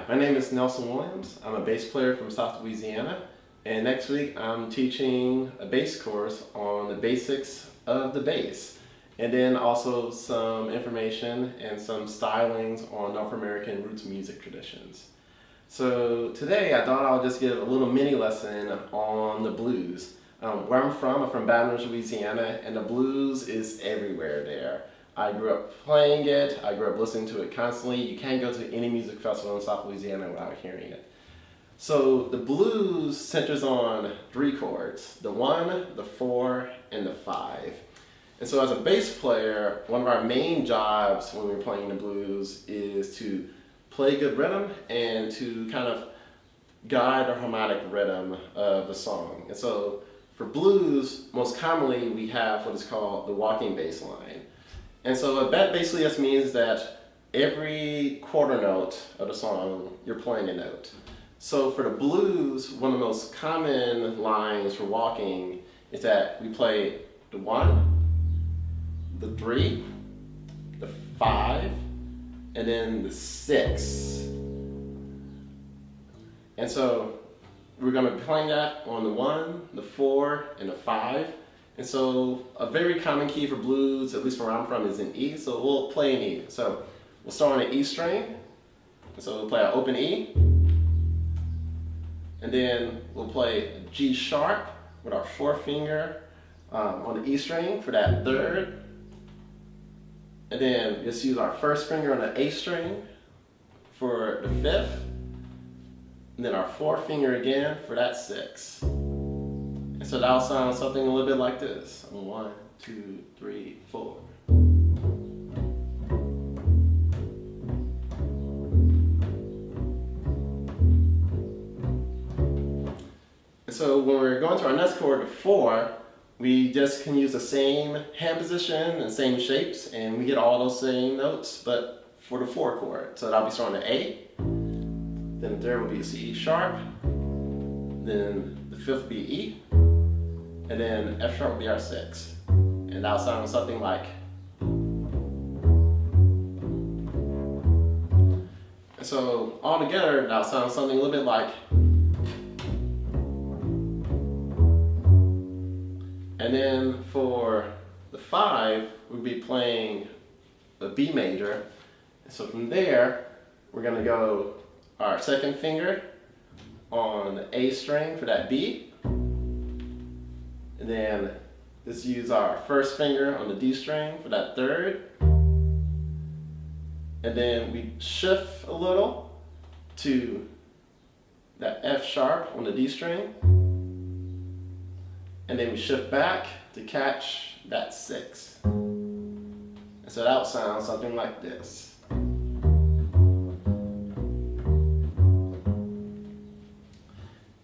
my name is Nelson Williams. I'm a bass player from South Louisiana, and next week I'm teaching a bass course on the basics of the bass, and then also some information and some stylings on North American roots music traditions. So today I thought I'll just give a little mini lesson on the blues. Where I'm from Baton Rouge, Louisiana, and the blues is everywhere there. I grew up playing it, I grew up listening to it constantly. You can't go to any music festival in South Louisiana without hearing it. So the blues centers on 3 chords, the 1, the 4, and the 5. And so as a bass player, one of our main jobs when we're playing the blues is to play good rhythm and to kind of guide the harmonic rhythm of the song. And so for blues, most commonly we have what is called the walking bass line. And so that basically just means that every quarter note of the song, you're playing a note. So for the blues, one of the most common lines for walking is that we play the 1, the 3, the 5, and then the 6. And so we're going to be playing that on the 1, the 4, and the 5. And so a very common key for blues, at least where I'm from, is in E. So we'll play an E. So we'll start on an E string. And so we'll play an open E. And then we'll play a G sharp with our 4th finger on the E string for that 3rd. And then just use our 1st finger on the A string for the 5th. And then our 4th finger again for that 6th. And so that'll sound something a little bit like this. 1, 2, 3, 4. And so when we're going to our next chord, the 4, we just can use the same hand position and same shapes, and we get all those same notes, but for the 4 chord. So that'll be starting at A, then there will be a C sharp, then the 5th will be E, and then F sharp will be our 6th. And that'll sound something like. And so all together, that'll sound something a little bit like. And then for the 5, we'll be playing a B major. And so from there, we're going to go our 2nd finger on the A string for that B. And then let's use our 1st finger on the D string for that 3rd. And then we shift a little to that F sharp on the D string. And then we shift back to catch that 6th. And so that'll sound something like this.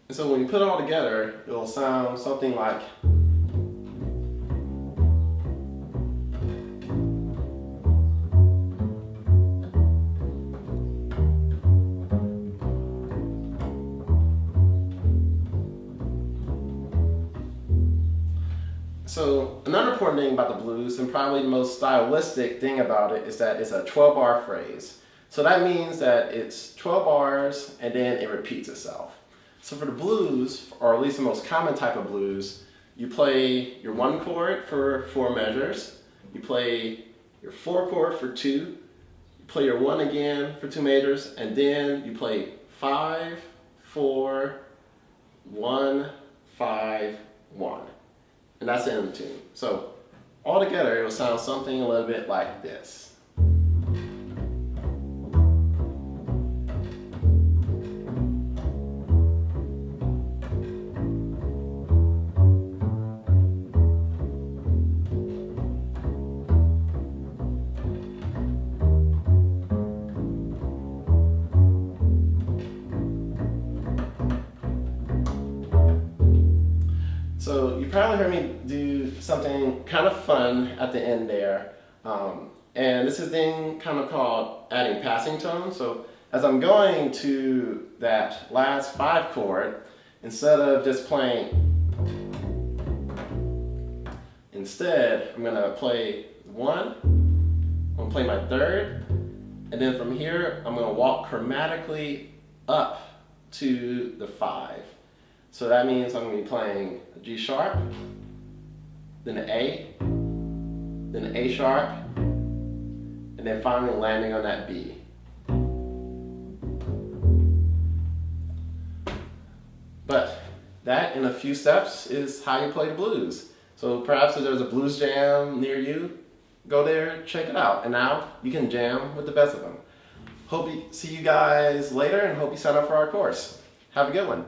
And so when you put it all together, it'll sound something like. So another important thing about the blues, and probably the most stylistic thing about it, is that it's a 12-bar phrase. So that means that it's 12 bars and then it repeats itself. So for the blues, or at least the most common type of blues, you play your 1 chord for 4 measures, you play your 4 chord for 2, you play your 1 again for 2 measures, and then you play 5, 4, 1, 5, 1. And that's the end of the tune. So all together, it will sound something a little bit like this. So you probably heard me do something kind of fun at the end there. And this is a thing kind of called adding passing tones. So as I'm going to that last 5 chord, instead of just playing, instead I'm going to play 1, I'm going to play my 3rd, and then from here I'm going to walk chromatically up to the 5. So that means I'm going to be playing a G sharp, then an A, then an A sharp, and then finally landing on that B. But that, in a few steps, is how you play the blues. So perhaps if there's a blues jam near you, go there, check it out. And now you can jam with the best of them. See you guys later, and hope you sign up for our course. Have a good one.